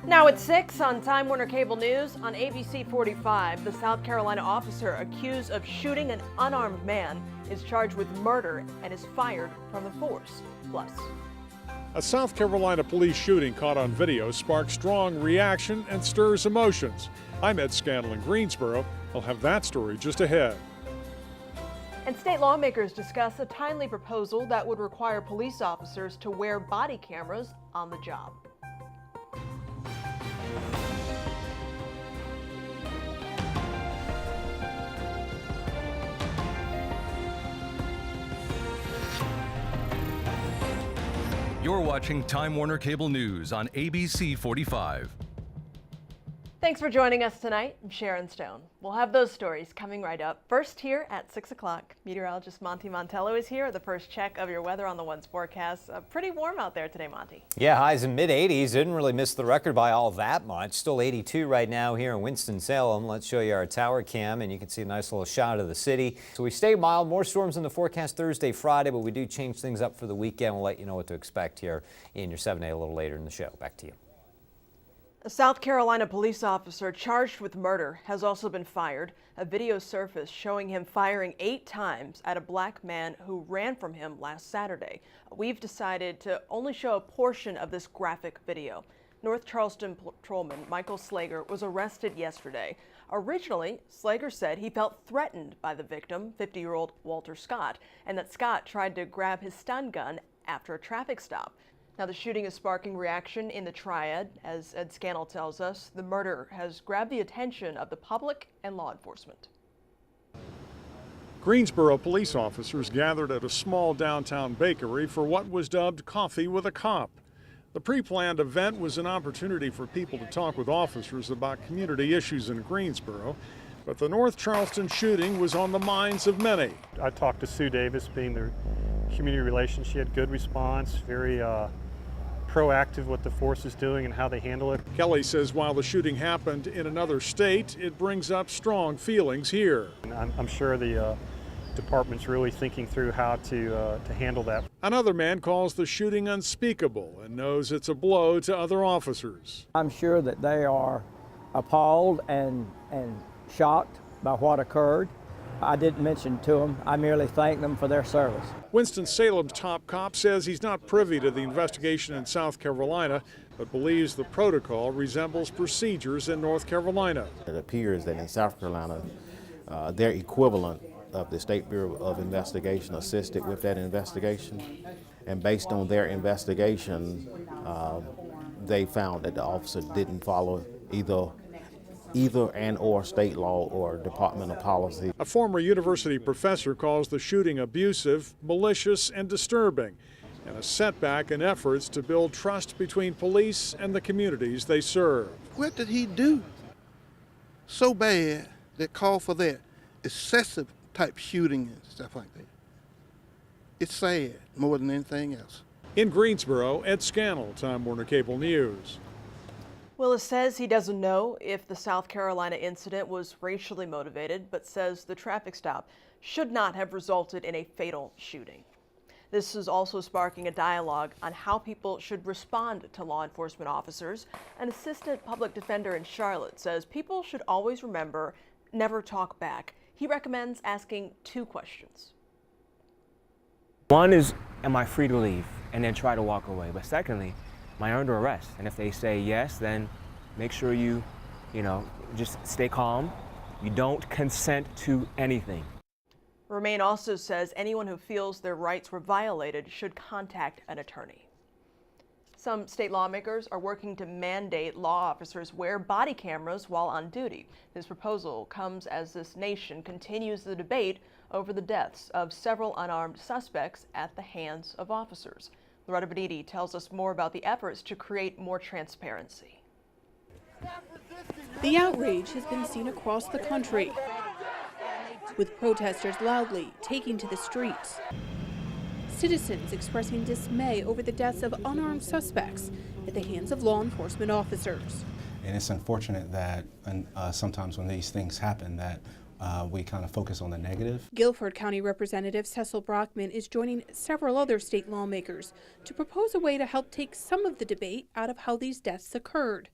Now at 6 on Time Warner Cable News on ABC 45, the South Carolina officer accused of shooting an unarmed man is charged with murder and is fired from the force. Plus, a South Carolina police shooting caught on video sparks strong reaction and stirs emotions. I'm Ed Scannell in Greensboro. I'll have that story just ahead. And state lawmakers discuss a timely proposal that would require police officers to wear body cameras on the job. You're watching Time Warner Cable News on ABC 45. Thanks for joining us tonight. I'm Cheryn Stone. We'll have those stories coming right up. First here at 6 o'clock, meteorologist Monty Montello is here. The first check of your weather on the One's forecast. Pretty warm out there today, Monty. Yeah, highs in mid-80s. Didn't really miss the record by all that much. Still 82 right now here in Winston-Salem. Let's show you our tower cam, and you can see a nice little shot of the city. So we stay mild. More storms in the forecast Thursday, Friday, but we do change things up for the weekend. We'll let you know what to expect here in your 7 a little later in the show. Back to you. A South Carolina police officer charged with murder has also been fired. A video surfaced showing him firing 8 times at a black man who ran from him last Saturday. We've decided to only show a portion of this graphic video. North Charleston patrolman Michael Slager was arrested yesterday. Originally, Slager said he felt threatened by the victim, 50-year-old Walter Scott, and that Scott tried to grab his stun gun after a traffic stop. Now, the shooting is sparking reaction in the Triad. As Ed Scannell tells us, the murder has grabbed the attention of the public and law enforcement. Greensboro police officers gathered at a small downtown bakery for what was dubbed Coffee with a Cop. The pre-planned event was an opportunity for people to talk with officers about community issues in Greensboro, but the North Charleston shooting was on the minds of many. I talked to Sue Davis, being the community relations. She had good response, very proactive what the force is doing and how they handle it. Kelly says while the shooting happened in another state, it brings up strong feelings here. And I'm sure the department's really thinking through how to handle that. Another man calls the shooting unspeakable and knows it's a blow to other officers. I'm sure that they are appalled and shocked by what occurred. I didn't mention to them. I merely thanked them for their service. Winston-Salem's top cop says he's not privy to the investigation in South Carolina, but believes the protocol resembles procedures in North Carolina. It appears that in South Carolina, their equivalent of the State Bureau of Investigation assisted with that investigation. And based on their investigation, they found that the officer didn't follow either and or state law or departmental policy. A former university professor calls the shooting abusive, malicious, and disturbing, and a setback in efforts to build trust between police and the communities they serve. What did he do so bad that called for that excessive type shooting and stuff like that? It's sad more than anything else. In Greensboro, Ed Scannell, Time Warner Cable News. Willis says he doesn't know if the South Carolina incident was racially motivated, but says the traffic stop should not have resulted in a fatal shooting. This is also sparking a dialogue on how people should respond to law enforcement officers. An assistant public defender in Charlotte says people should always remember, never talk back. He recommends asking 2 questions. One is, am I free to leave? And then try to walk away. But secondly, am I under arrest? And if they say yes, then make sure you just stay calm. You don't consent to anything. Romaine also says anyone who feels their rights were violated should contact an attorney. Some state lawmakers are working to mandate law officers wear body cameras while on duty. This proposal comes as this nation continues the debate over the deaths of several unarmed suspects at the hands of officers. Loretta Beniti tells us more about the efforts to create more transparency. The outrage has been seen across the country, with protesters loudly taking to the streets. Citizens expressing dismay over the deaths of unarmed suspects at the hands of law enforcement officers. And it's unfortunate that sometimes when these things happen that we kind of focus on the negative. Guilford County Representative Cecil Brockman is joining several other state lawmakers to propose a way to help take some of the debate out of how these deaths occurred.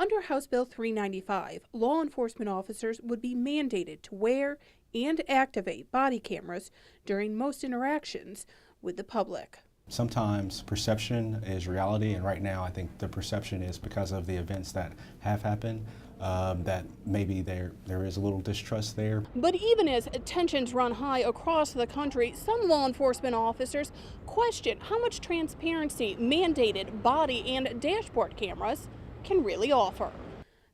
Under House Bill 395, law enforcement officers would be mandated to wear and activate body cameras during most interactions with the public. Sometimes perception is reality, and right now I think the perception is because of the events that have happened, that maybe there is a little distrust there. But even as tensions run high across the country, some law enforcement officers question how much transparency mandated body and dashboard cameras can really offer.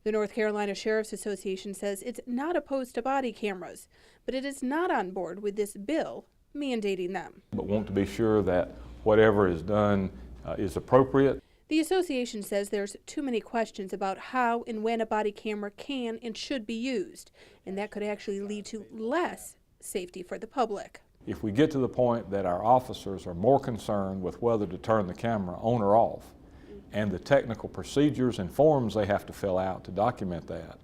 The North Carolina Sheriff's Association says it's not opposed to body cameras, but it is not on board with this bill mandating them. But want to be sure that whatever is done is appropriate. The association says there's too many questions about how and when a body camera can and should be used, and that could actually lead to less safety for the public. If we get to the point that our officers are more concerned with whether to turn the camera on or off, and the technical procedures and forms they have to fill out to document that,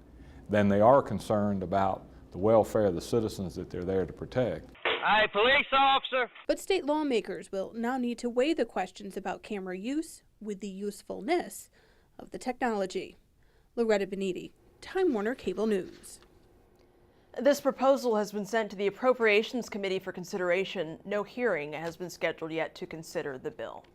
then they are concerned about the welfare of the citizens that they're there to protect. Hey, police officer! But state lawmakers will now need to weigh the questions about camera use with the usefulness of the technology. Loretta Beniti, Time Warner Cable News. This proposal has been sent to the Appropriations Committee for consideration. No hearing has been scheduled yet to consider the bill.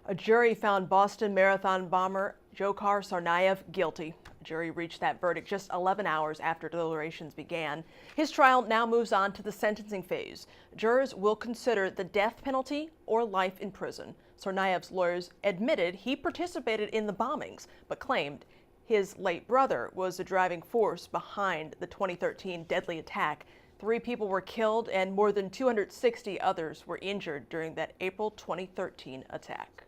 A jury found Boston Marathon bomber Dzhokhar Tsarnaev guilty. The jury reached that verdict just 11 hours after deliberations began. His trial now moves on to the sentencing phase. Jurors will consider the death penalty or life in prison. Tsarnaev's lawyers admitted he participated in the bombings, but claimed his late brother was the driving force behind the 2013 deadly attack. 3 people were killed and more than 260 others were injured during that April 2013 attack.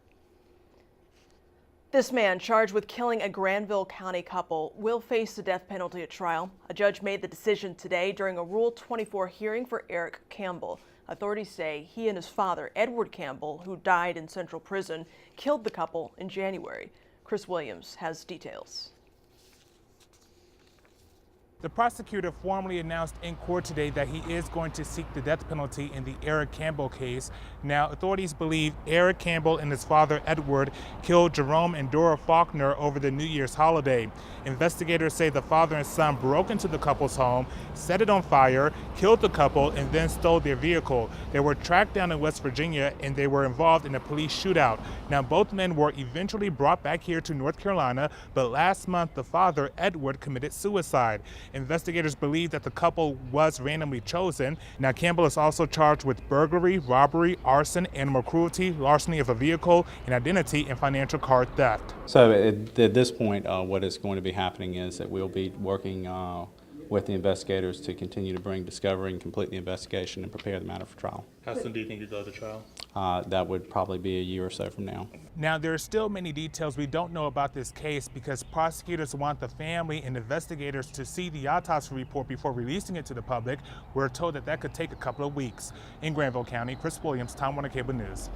This man, charged with killing a Granville County couple, will face the death penalty at trial. A judge made the decision today during a Rule 24 hearing for Eric Campbell. Authorities say he and his father, Edward Campbell, who died in Central Prison, killed the couple in January. Chris Williams has details. The prosecutor formally announced in court today that he is going to seek the death penalty in the Eric Campbell case. Now, authorities believe Eric Campbell and his father, Edward, killed Jerome and Dora Faulkner over the New Year's holiday. Investigators say the father and son broke into the couple's home, set it on fire, killed the couple, and then stole their vehicle. They were tracked down in West Virginia, and they were involved in a police shootout. Now, both men were eventually brought back here to North Carolina, but last month, the father, Edward, committed suicide. Investigators believe that the couple was randomly chosen. Now, Campbell is also charged with burglary, robbery, arson, animal cruelty, larceny of a vehicle, and identity and financial card theft. So at this point, what is going to be happening is that we'll be working with the investigators to continue to bring discovery and complete the investigation and prepare the matter for trial. How soon do you think you go to trial? That would probably be a year or so from now. Now, there are still many details we don't know about this case because prosecutors want the family and investigators to see the autopsy report before releasing it to the public. We're told that that could take a couple of weeks. In Granville County, Chris Williams, Time Warner Cable News.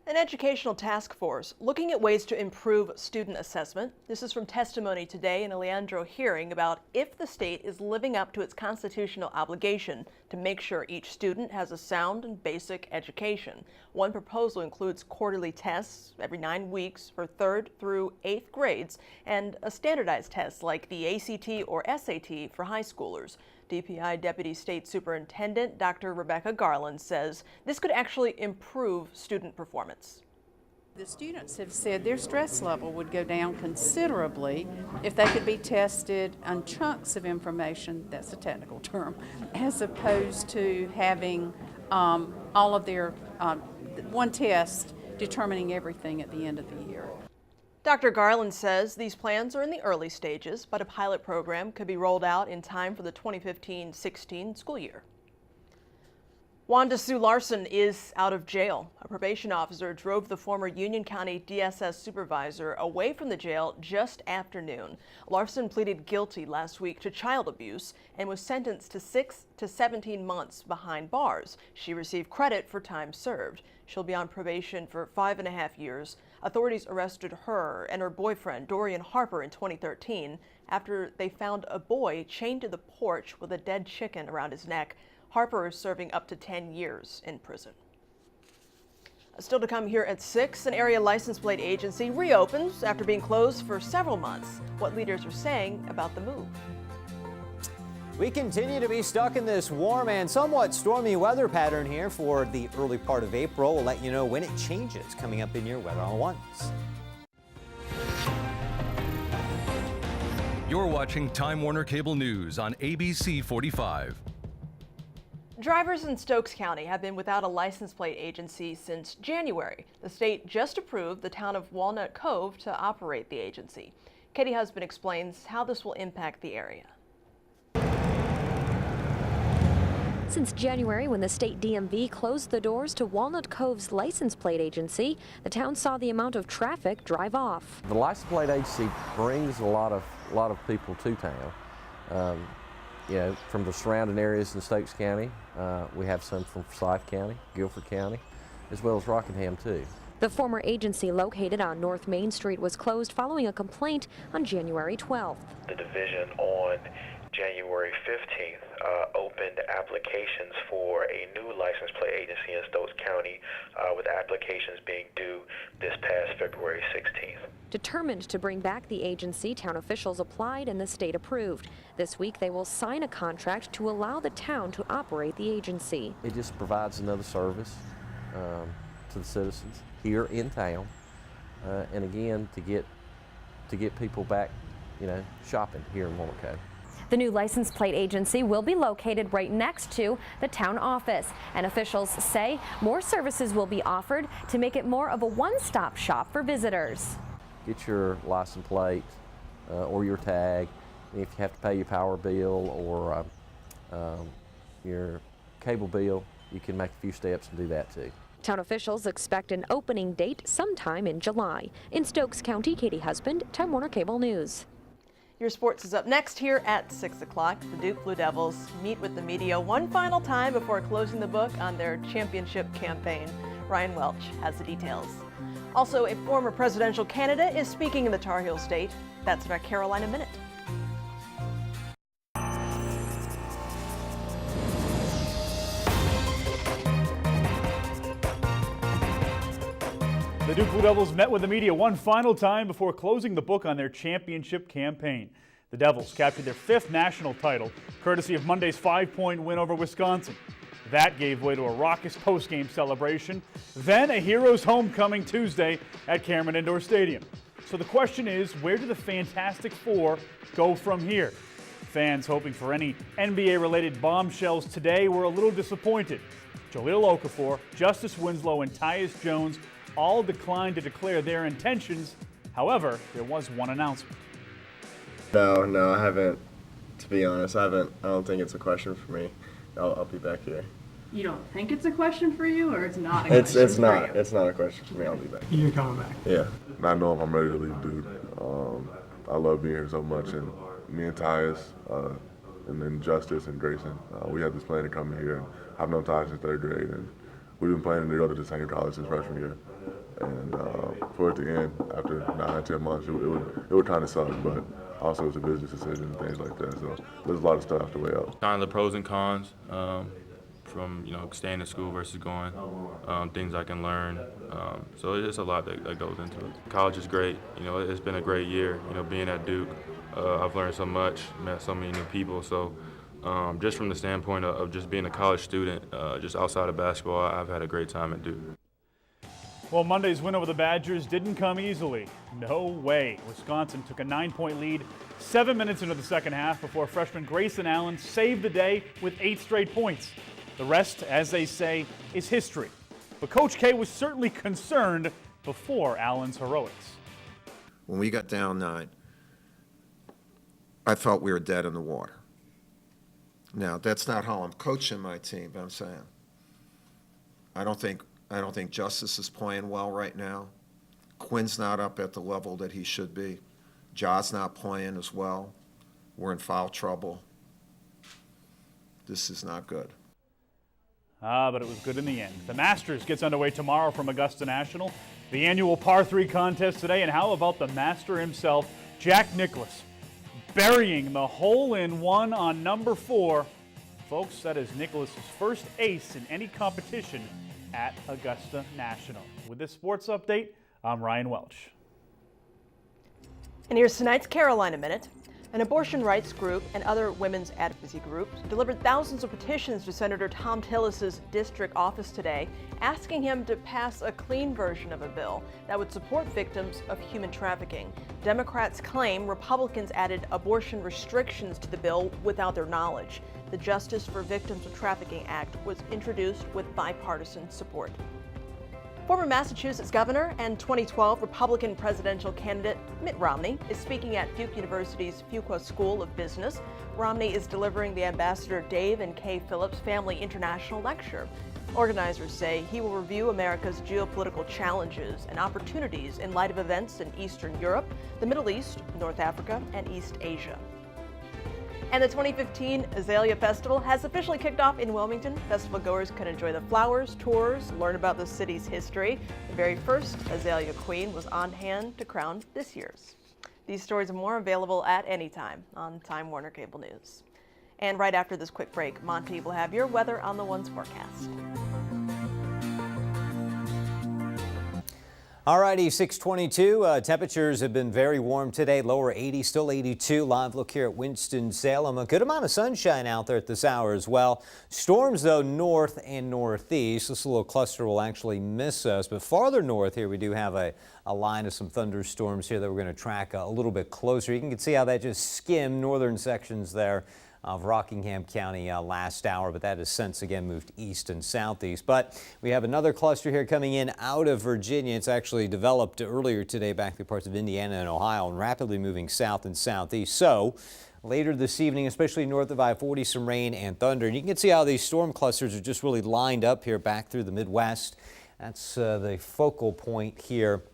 An educational task force looking at ways to improve student assessment. This is from testimony today in a Leandro hearing about if the state is living up to its constitutional obligation to make sure each student has a sound and basic education. One proposal includes quarterly tests every 9 weeks for 3rd through 8th grades and a standardized test like the ACT or SAT for high schoolers. DPI Deputy State Superintendent Dr. Rebecca Garland says this could actually improve student performance. The students have said their stress level would go down considerably if they could be tested on chunks of information, that's a technical term, as opposed to having all of their one test determining everything at the end of the year. Dr. Garland says these plans are in the early stages, but a pilot program could be rolled out in time for the 2015-16 school year. Wanda Sue Larson is out of jail. A probation officer drove the former Union County DSS supervisor away from the jail just after noon. Larson pleaded guilty last week to child abuse and was sentenced to 6 to 17 months behind bars. She received credit for time served. She'll be on probation for 5.5 years. Authorities arrested her and her boyfriend, Dorian Harper, in 2013 after they found a boy chained to the porch with a dead chicken around his neck. Harper is serving up to 10 years in prison. Still to come here at 6, an area license plate agency reopens after being closed for several months. What leaders are saying about the move. We continue to be stuck in this warm and somewhat stormy weather pattern here for the early part of April. We'll let you know when it changes coming up in your Weather All at Once. You're watching Time Warner Cable News on ABC 45. Drivers in Stokes County have been without a license plate agency since January. The state just approved the town of Walnut Cove to operate the agency. Katie Husband explains how this will impact the area. Since January, when the state DMV closed the doors to Walnut Cove's license plate agency, the town saw the amount of traffic drive off. The license plate agency brings a lot of people to town. You know, from the surrounding areas in Stokes County. We have some from Forsyth County, Guilford County, as well as Rockingham too. The former agency located on North Main Street was closed following a complaint on January 12th. The division on January 15th opened applications for a new license plate agency in Stokes County, with applications being due this past February 16th. Determined to bring back the agency, town officials applied and the state approved. This week they will sign a contract to allow the town to operate the agency. It just provides another service to the citizens here in town, and again to get people back, you know, shopping here in Walnut Cove. The new license plate agency will be located right next to the town office, and officials say more services will be offered to make it more of a one-stop shop for visitors. Get your license plate or your tag. If you have to pay your power bill or your cable bill, you can make a few steps and do that too. Town officials expect an opening date sometime in July. In Stokes County, Katie Husband, Time Warner Cable News. Your sports is up next here at 6 o'clock. The Duke Blue Devils meet with the media one final time before closing the book on their championship campaign. Ryan Welch has the details. Also, a former presidential candidate is speaking in the Tar Heel State. That's in our Carolina Minute. The Duke Blue Devils met with the media one final time before closing the book on their championship campaign. The Devils captured their 5th national title, courtesy of Monday's 5-point win over Wisconsin. That gave way to a raucous postgame celebration, then a hero's homecoming Tuesday at Cameron Indoor Stadium. So the question is, where do the Fantastic Four go from here? Fans hoping for any NBA-related bombshells today were a little disappointed. Jaleel Okafor, Justice Winslow, and Tyus Jones all declined to declare their intentions. However, there was one announcement. No, I haven't. To be honest, I don't think it's a question for me. I'll be back here. You don't think it's a question for you, or it's not a question It's not. for you? It's not a question for me. I'll be back. You're coming back. Yeah. I know if I'm ready to leave, dude. I love being here so much, and me and Tyus, and then Justice and Grayson, we had this plan to come here. I've known Tyus since 3rd grade, and we've been planning to go to the same college since freshman year. And for it to end after 9-10 months, it would kind of suck, but also it's a business decision and things like that. So there's a lot of stuff to weigh out. Kind of the pros and cons from staying in school versus going, things I can learn. So it's a lot that goes into it. College is great. It's been a great year. Being at Duke, I've learned so much, met so many new people. So just from the standpoint of just being a college student, just outside of basketball, I've had a great time at Duke. Well, Monday's win over the Badgers didn't come easily. No way. Wisconsin took a 9-point lead 7 minutes into the second half before freshman Grayson Allen saved the day with 8 straight points. The rest, as they say, is history. But Coach K was certainly concerned before Allen's heroics. When we got down 9, I felt we were dead in the water. Now, that's not how I'm coaching my team, but I'm saying I don't think Justice is playing well right now. Quinn's not up at the level that he should be. Ja's not playing as well. We're in foul trouble. This is not good. But it was good in the end. The Masters gets underway tomorrow from Augusta National. The annual par 3 contest today, and how about the master himself, Jack Nicklaus, burying the hole-in-one on number 4. Folks, that is Nicklaus's first ace in any competition at Augusta National. With this sports update, I'm Ryan Welch. And here's tonight's Carolina Minute. An abortion rights group and other women's advocacy groups delivered thousands of petitions to Senator Thom Tillis's district office today, asking him to pass a clean version of a bill that would support victims of human trafficking. Democrats claim Republicans added abortion restrictions to the bill without their knowledge. The Justice for Victims of Trafficking Act was introduced with bipartisan support. Former Massachusetts governor and 2012 Republican presidential candidate Mitt Romney is speaking at Duke University's Fuqua School of Business. Romney is delivering the Ambassador Dave and Kay Phillips Family International Lecture. Organizers say he will review America's geopolitical challenges and opportunities in light of events in Eastern Europe, the Middle East, North Africa, and East Asia. And the 2015 Azalea Festival has officially kicked off in Wilmington. Festival goers can enjoy the flowers, tours, learn about the city's history. The very first Azalea Queen was on hand to crown this year's. These stories are more available at any time on Time Warner Cable News. And right after this quick break, Monty will have your weather on the One's forecast. Alrighty, 622. Temperatures have been very warm today. Lower 80, still 82. Live look here at Winston-Salem. A good amount of sunshine out there at this hour as well. Storms, though, north and northeast. This little cluster will actually miss us. But farther north here, we do have a line of some thunderstorms here that we're going to track a little bit closer. You can see how that just skimmed northern sections there of Rockingham County last hour, but that has since again moved east and southeast. But we have another cluster here coming in out of Virginia. It's actually developed earlier today back through parts of Indiana and Ohio and rapidly moving south and southeast. So later this evening, especially north of I-40, some rain and thunder. And you can see how these storm clusters are just really lined up here back through the Midwest. That's the focal point here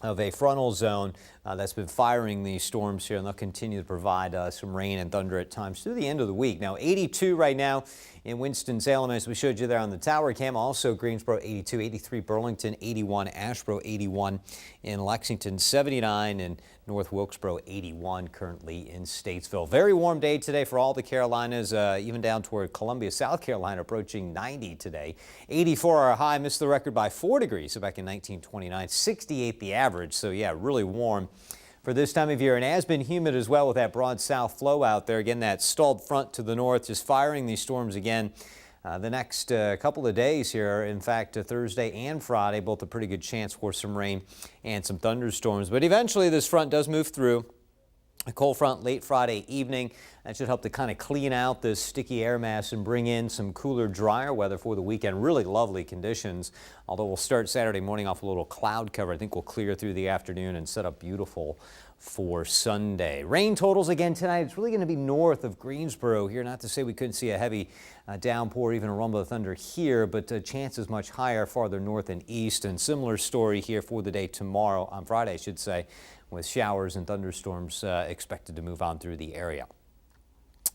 of a frontal zone that's been firing these storms here, and they'll continue to provide some rain and thunder at times through the end of the week. Now 82 right now in Winston-Salem, as we showed you there on the tower cam. Also Greensboro 82, 83 Burlington, 81 Asheboro, 81 in Lexington, 79 in North Wilkesboro, 81 currently in Statesville. Very warm day today for all the Carolinas, even down toward Columbia, South Carolina, approaching 90 today. 84 our high, missed the record by 4 degrees so back in 1929, 68 the average. So yeah, really warm for this time of year, and has been humid as well with that broad south flow out there. Again, that stalled front to the north just firing these storms again the next couple of days here. In fact, Thursday and Friday, both a pretty good chance for some rain and some thunderstorms. But eventually this front does move through. A cold front late Friday evening. That should help to kind of clean out this sticky air mass and bring in some cooler, drier weather for the weekend. Really lovely conditions, although we'll start Saturday morning off a little cloud cover. I think we'll clear through the afternoon and set up beautiful for Sunday. Rain totals again tonight. It's really going to be north of Greensboro here. Not to say we couldn't see a heavy downpour, even a rumble of thunder here, but chances much higher farther north and east. And similar story here for the day tomorrow, on Friday, I should say, with showers and thunderstorms expected to move on through the area.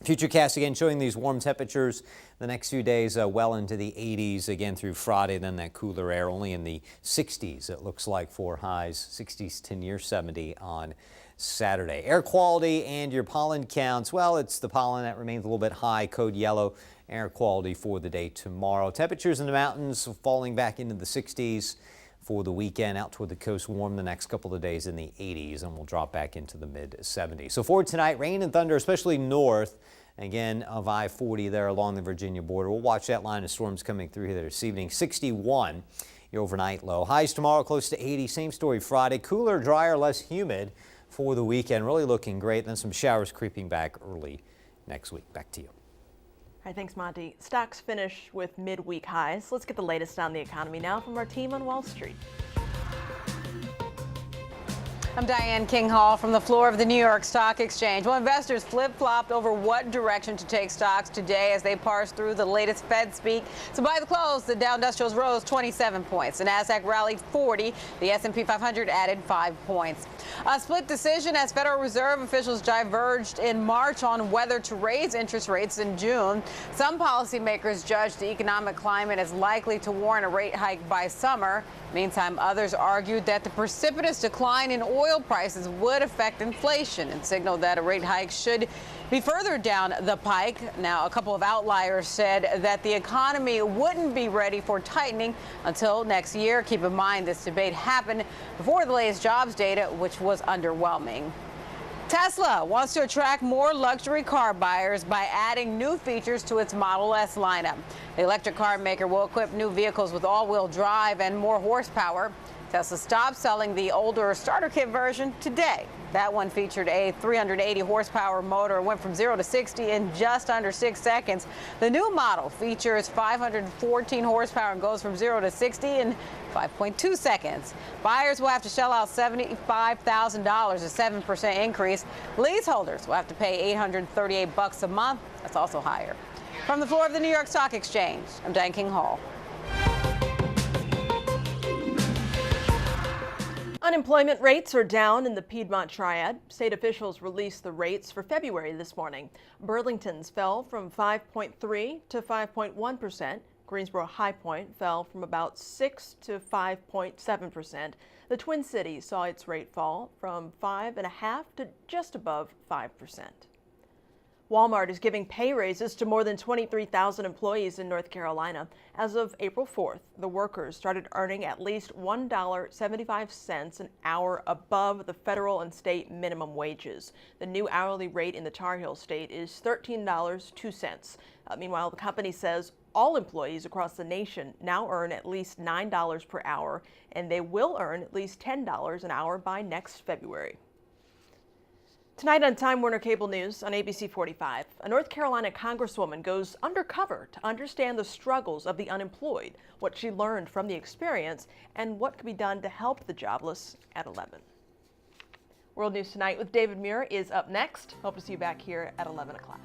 Futurecast again showing these warm temperatures the next few days well into the 80s again through Friday. Then that cooler air only in the 60s it looks like for highs, 60s to near 70 on Saturday. Air quality and your pollen counts. Well, it's the pollen that remains a little bit high, code yellow. Air quality for the day tomorrow. Temperatures in the mountains falling back into the 60s. For the weekend, out toward the coast, warm the next couple of days in the 80s, and we'll drop back into the mid-70s. So for tonight, rain and thunder, especially north, again, of I-40 there along the Virginia border. We'll watch that line of storms coming through here this evening. 61, your overnight low. Highs tomorrow close to 80. Same story Friday. Cooler, drier, less humid for the weekend. Really looking great. Then some showers creeping back early next week. Back to you. All right, thanks, Monty. Stocks finish with midweek highs. Let's get the latest on the economy now from our team on Wall Street. I'm Diane King Hall from the floor of the New York Stock Exchange. Well, investors flip-flopped over what direction to take stocks today as they parse through the latest Fed speak. So by the close, the Dow Industrials rose 27 points. The Nasdaq rallied 40. The S&P 500 added 5 points. A split decision as Federal Reserve officials diverged in March on whether to raise interest rates in June. Some policymakers judged the economic climate as likely to warrant a rate hike by summer. Meantime, others argued that the precipitous decline in oil prices would affect inflation and signaled that a rate hike should Be further down the pike. Now, a couple of outliers said that the economy wouldn't be ready for tightening until next year. Keep in mind, this debate happened before the latest jobs data, which was underwhelming. Tesla wants to attract more luxury car buyers by adding new features to its Model S lineup. The electric car maker will equip new vehicles with all-wheel drive and more horsepower. Tesla stopped selling the older starter kit version today. That one featured a 380 horsepower motor and went from 0 to 60 in just under 6 seconds. The new model features 514 horsepower and goes from 0 to 60 in 5.2 seconds. Buyers will have to shell out $75,000, a 7% increase. Leaseholders will have to pay $838 a month. That's also higher. From the floor of the New York Stock Exchange, I'm Diane King Hall. Unemployment rates are down in the Piedmont Triad. State officials released the rates for February this morning. Burlington's fell from 5.3 to 5.1%. Greensboro High Point fell from about 6 to 5.7%. The Twin Cities saw its rate fall from 5.5 to just above 5%. Walmart is giving pay raises to more than 23,000 employees in North Carolina. As of April 4th, the workers started earning at least $1.75 an hour above the federal and state minimum wages. The new hourly rate in the Tar Heel state is $13.02. Meanwhile, the company says all employees across the nation now earn at least $9 per hour, and they will earn at least $10 an hour by next February. Tonight on Time Warner Cable News on ABC 45, a North Carolina congresswoman goes undercover to understand the struggles of the unemployed, what she learned from the experience, and what could be done to help the jobless at 11. World News Tonight with David Muir is up next. Hope to see you back here at 11 o'clock.